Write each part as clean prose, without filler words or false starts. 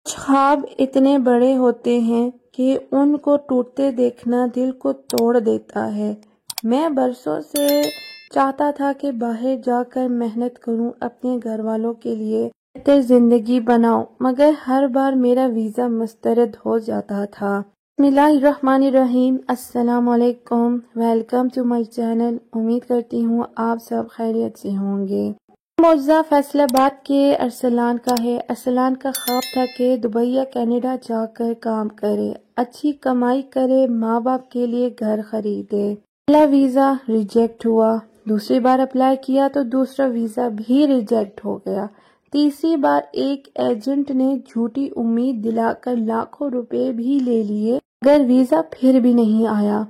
خواب اتنے بڑے ہوتے ہیں کہ ان کو ٹوٹتے دیکھنا دل کو توڑ دیتا ہے۔ میں برسوں سے چاہتا تھا کہ باہر جا کر محنت کروں، اپنے گھر والوں کے لیے بہتر زندگی بناؤں، مگر ہر بار میرا ویزا مسترد ہو جاتا تھا۔ بسم اللہ الرحمن الرحیم۔ السلام علیکم، ویلکم ٹو مائی چینل۔ امید کرتی ہوں آپ سب خیریت سے ہوں گے۔ معجزہ فیصل آباد کے ارسلان کا ہے۔ ارسلان کا خواب تھا کہ دبئی یا کینیڈا جا کر کام کرے، اچھی کمائی کرے، ماں باپ کے لیے گھر خریدے۔ پہلا ویزا ریجیکٹ ہوا، دوسری بار اپلائی کیا تو دوسرا ویزا بھی ریجیکٹ ہو گیا۔ تیسری بار ایک ایجنٹ نے جھوٹی امید دلا کر لاکھوں روپے بھی لے لیے، مگر ویزا پھر بھی نہیں آیا۔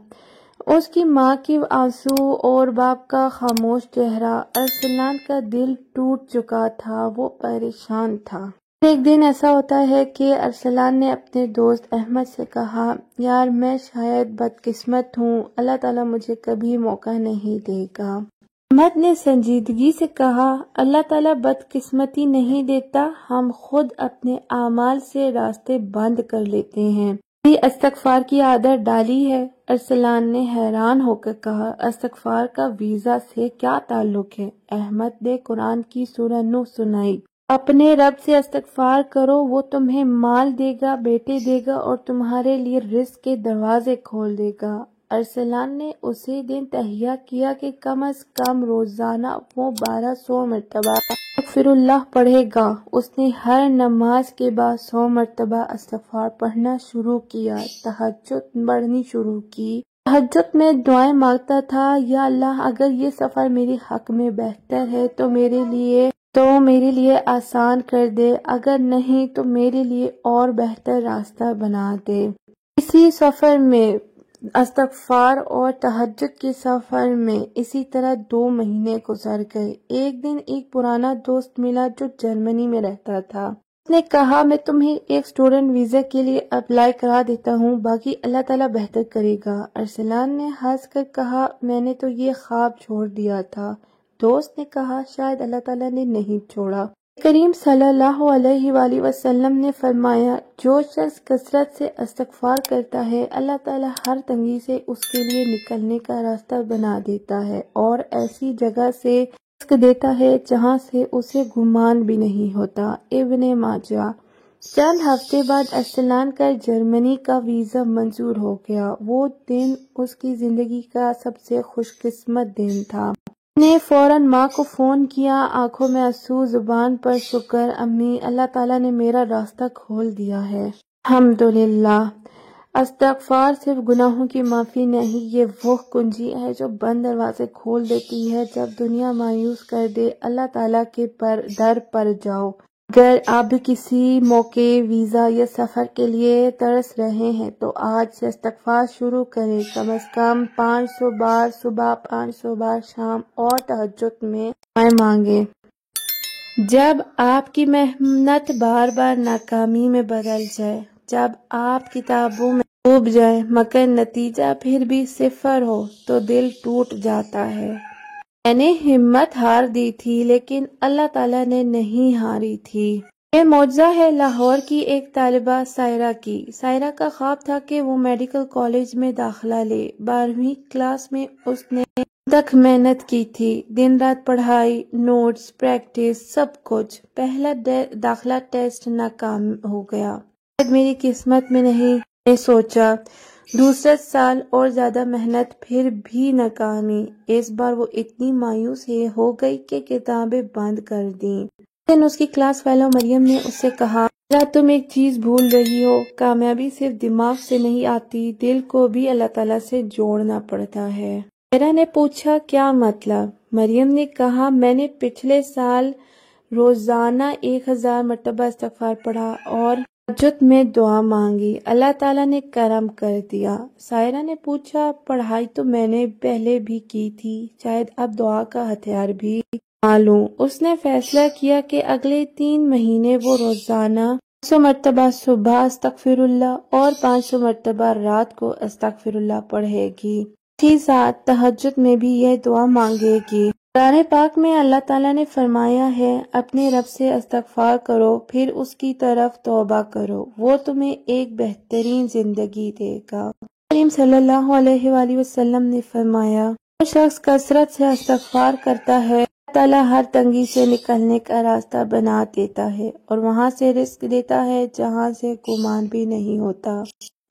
اس کی ماں کی آنسو اور باپ کا خاموش چہرہ، ارسلان کا دل ٹوٹ چکا تھا، وہ پریشان تھا۔ ایک دن ایسا ہوتا ہے کہ ارسلان نے اپنے دوست احمد سے کہا، یار میں شاید بدقسمت ہوں، اللہ تعالیٰ مجھے کبھی موقع نہیں دے گا۔ احمد نے سنجیدگی سے کہا، اللہ تعالیٰ بدقسمتی نہیں دیتا، ہم خود اپنے اعمال سے راستے بند کر لیتے ہیں۔ بھی استغفار کی عادت ڈالی ہے؟ ارسلان نے حیران ہو کر کہا، استغفار کا ویزا سے کیا تعلق ہے؟ احمد نے قرآن کی سورہ نوح سنائی، اپنے رب سے استغفار کرو، وہ تمہیں مال دے گا، بیٹے دے گا اور تمہارے لیے رزق کے دروازے کھول دے گا۔ ارسلان نے اسی دن تہیہ کیا کہ کم از کم روزانہ وہ 1200 مرتبہ استغفر اللہ پڑھے گا۔ اس نے ہر نماز کے بعد 100 مرتبہ استغفار پڑھنا شروع کیا، تہجد پڑھنی شروع کی۔ تہجد میں دعائیں مانگتا تھا، یا اللہ اگر یہ سفر میرے حق میں بہتر ہے تو میرے لیے آسان کر دے، اگر نہیں تو میرے لیے اور بہتر راستہ بنا دے۔ اسی سفر میں استغفار اور تہجد کے سفر میں اسی طرح 2 مہینے گزر گئے۔ ایک دن ایک پرانا دوست ملا جو جرمنی میں رہتا تھا۔ اس نے کہا، میں تمہیں ایک اسٹوڈنٹ ویزا کے لیے اپلائی کرا دیتا ہوں، باقی اللہ تعالیٰ بہتر کرے گا۔ ارسلان نے ہنس کر کہا، میں نے تو یہ خواب چھوڑ دیا تھا۔ دوست نے کہا، شاید اللہ تعالیٰ نے نہیں چھوڑا۔ کریم صلی اللہ علیہ وآلہ وسلم نے فرمایا، جو شخص کثرت سے استغفار کرتا ہے، اللہ تعالیٰ ہر تنگی سے اس کے لیے نکلنے کا راستہ بنا دیتا ہے اور ایسی جگہ سے رزق دیتا ہے جہاں سے اسے گمان بھی نہیں ہوتا۔ ابن ماجہ۔ چند ہفتے بعد ارسلان کا جرمنی کا ویزا منظور ہو گیا۔ وہ دن اس کی زندگی کا سب سے خوش قسمت دن تھا۔ نے فوراً ماں کو فون کیا، آنکھوں میں آنسو، زبان پر شکر، امی اللہ تعالیٰ نے میرا راستہ کھول دیا ہے، الحمدللہ۔ استغفار صرف گناہوں کی معافی نہیں، یہ وہ کنجی ہے جو بند دروازے کھول دیتی ہے۔ جب دنیا مایوس کر دے، اللہ تعالیٰ کے در پر جاؤ۔ اگر آپ کسی موقع، ویزا یا سفر کے لیے ترس رہے ہیں تو آج سے استغفار شروع کریں، کم از کم 500 بار صبح، 500 بار شام اور تہجد میں دعائیں مانگیں۔ جب آپ کی محنت بار بار ناکامی میں بدل جائے، جب آپ کتابوں میں ڈوب جائیں مگر نتیجہ پھر بھی 0 ہو تو دل ٹوٹ جاتا ہے۔ میں نے ہمت ہار دی تھی لیکن اللہ تعالیٰ نے نہیں ہاری تھی۔ یہ معجزہ ہے لاہور کی ایک طالبہ سائرہ کی۔ سائرہ کا خواب تھا کہ وہ میڈیکل کالج میں داخلہ لے۔ 12ویں کلاس میں اس نے تک محنت کی تھی، دن رات پڑھائی، نوٹس، پریکٹس، سب کچھ۔ پہلا داخلہ ٹیسٹ ناکام ہو گیا، شاید میری قسمت میں نہیں، نے سوچا۔ دوسرا سال اور زیادہ محنت، پھر بھی ناکامی۔ اس بار وہ اتنی مایوس ہو گئی کہ کتابیں بند کر دیں۔ لیکن اس کی کلاس فیلو مریم نے اس سے کہا، ذرا تم ایک چیز بھول رہی ہو، کامیابی صرف دماغ سے نہیں آتی، دل کو بھی اللہ تعالیٰ سے جوڑنا پڑتا ہے۔ سائرہ نے پوچھا، کیا مطلب؟ مریم نے کہا، میں نے پچھلے سال روزانہ 1000 مرتبہ استغفار پڑھا اور تہجد میں دعا مانگی، اللہ تعالیٰ نے کرم کر دیا۔ سائرہ نے پوچھا، پڑھائی تو میں نے پہلے بھی کی تھی، شاید اب دعا کا ہتھیار بھی لوں۔ اس نے فیصلہ کیا کہ اگلے 3 مہینے وہ روزانہ 500 مرتبہ صبح استغفر اللہ اور 500 مرتبہ رات کو استغفر اللہ پڑھے گی، اسی ساتھ تہجد میں بھی یہ دعا مانگے گی، قرآن پاک میں اللہ تعالیٰ نے فرمایا ہے اپنے رب سے استغفار کرو پھر اس کی طرف توبہ کرو، وہ تمہیں ایک بہترین زندگی دے گا۔ کریم صلی اللہ علیہ وآلہ وسلم نے فرمایا جو شخص کثرت سے استغفار کرتا ہے اللہ تعالیٰ ہر تنگی سے نکلنے کا راستہ بنا دیتا ہے اور وہاں سے رزق دیتا ہے جہاں سے گمان بھی نہیں ہوتا۔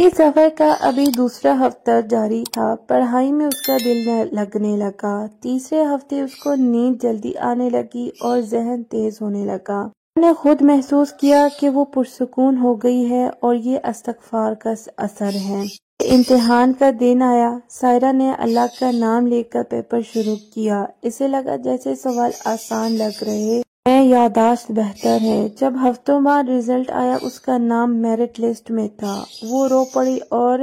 اس سفر کا ابھی دوسرا ہفتہ جاری تھا، پڑھائی میں اس کا دل لگنے لگا۔ تیسرے ہفتے اس کو نیند جلدی آنے لگی اور ذہن تیز ہونے لگا۔ اس نے خود محسوس کیا کہ وہ پرسکون ہو گئی ہے اور یہ استغفار کا اثر ہے۔ امتحان کا دن آیا، سائرہ نے اللہ کا نام لے کر پیپر شروع کیا۔ اسے لگا جیسے سوال آسان لگ رہے ہیں، یادداشت بہتر ہے۔ جب ہفتوں بعد رزلٹ آیا اس کا نام میرٹ لسٹ میں تھا، وہ رو پڑی اور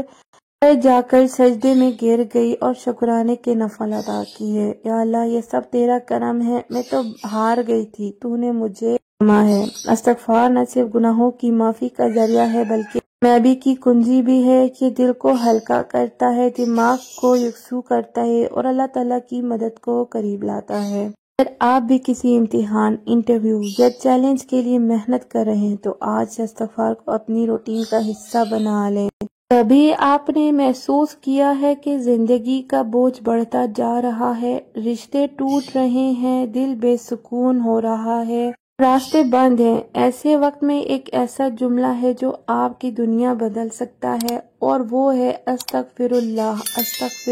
جا کر سجدے میں گر گئی اور شکرانے کے نفل ادا کیے۔ یا اللہ، یہ سب تیرا کرم ہے، میں تو ہار گئی تھی، تو نے مجھے سما ہے۔ استغفار نہ صرف گناہوں کی معافی کا ذریعہ ہے بلکہ کامیابی کی کنجی بھی ہے۔ یہ دل کو ہلکا کرتا ہے، دماغ کو یکسو کرتا ہے اور اللہ تعالیٰ کی مدد کو قریب لاتا ہے۔ اگر آپ بھی کسی امتحان، انٹرویو یا چیلنج کے لیے محنت کر رہے ہیں تو آج سے استغفار کو اپنی روٹین کا حصہ بنا لیں۔ کبھی آپ نے محسوس کیا ہے کہ زندگی کا بوجھ بڑھتا جا رہا ہے، رشتے ٹوٹ رہے ہیں، دل بے سکون ہو رہا ہے، راستے بند ہیں؟ ایسے وقت میں ایک ایسا جملہ ہے جو آپ کی دنیا بدل سکتا ہے اور وہ ہے استغفر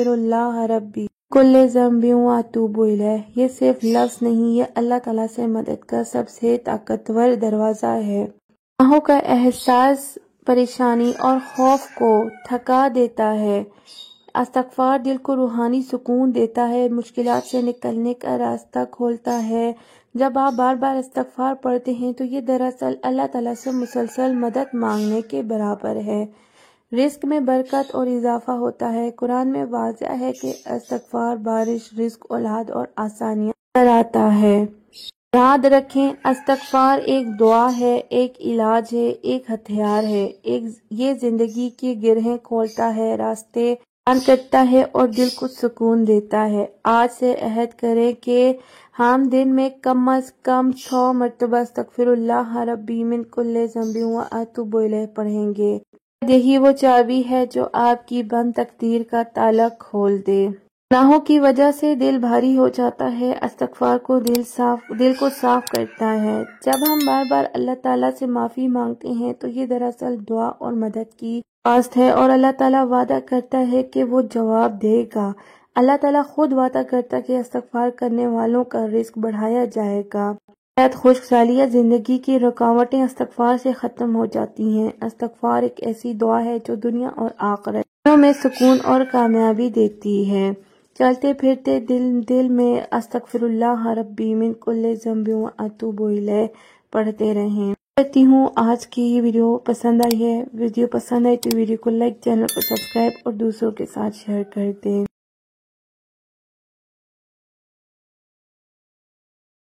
اللہ ربی کل ذنب واتوب الیہ۔ یہ صرف لفظ نہیں، یہ اللہ تعالیٰ سے مدد کا سب سے طاقتور دروازہ ہے۔ گناہوں کا احساس پریشانی اور خوف کو تھکا دیتا ہے۔ استغفار دل کو روحانی سکون دیتا ہے، مشکلات سے نکلنے کا راستہ کھولتا ہے۔ جب آپ بار بار استغفار پڑھتے ہیں تو یہ دراصل اللہ تعالیٰ سے مسلسل مدد مانگنے کے برابر ہے۔ رزق میں برکت اور اضافہ ہوتا ہے۔ قرآن میں واضح ہے کہ استغفار بارش، رزق، اولاد اور آسانیاں کراتا ہے۔ یاد رکھیں، استغفار ایک دعا ہے، ایک علاج ہے، ایک ہتھیار ہے۔ یہ زندگی کی گرہیں کھولتا ہے، راستے آسان کرتا ہے اور دل کو سکون دیتا ہے۔ آج سے عہد کریں کہ ہم دن میں کم از کم 100 مرتبہ استغفر اللہ ربی من کل ذنب واتوب الیہ پڑھیں گے۔ یہی وہ چابی ہے جو آپ کی بند تقدیر کا تالا کھول دے۔ گناہوں کی وجہ سے دل بھاری ہو جاتا ہے، استغفار کو دل کو صاف کرتا ہے۔ جب ہم بار بار اللہ تعالیٰ سے معافی مانگتے ہیں تو یہ دراصل دعا اور مدد کی خواست ہے اور اللہ تعالیٰ وعدہ کرتا ہے کہ وہ جواب دے گا۔ اللہ تعالیٰ خود وعدہ کرتا ہے کہ استغفار کرنے والوں کا رزق بڑھایا جائے گا۔ صحت، خشک سالی یا زندگی کی رکاوٹیں استغفار سے ختم ہو جاتی ہیں۔ استغفار ایک ایسی دعا ہے جو دنیا اور آخرت دونوں میں سکون اور کامیابی دیتی ہے۔ چلتے پھرتے دل میں استغفر اللہ ربی من کل ذنب واتوب الیہ پڑھتے رہیں۔ کہتی ہوں آج کی یہ ویڈیو پسند آئی ہے۔ ویڈیو پسند آئی تو ویڈیو کو لائک، چینل کو سبسکرائب اور دوسروں کے ساتھ شیئر کر دیں۔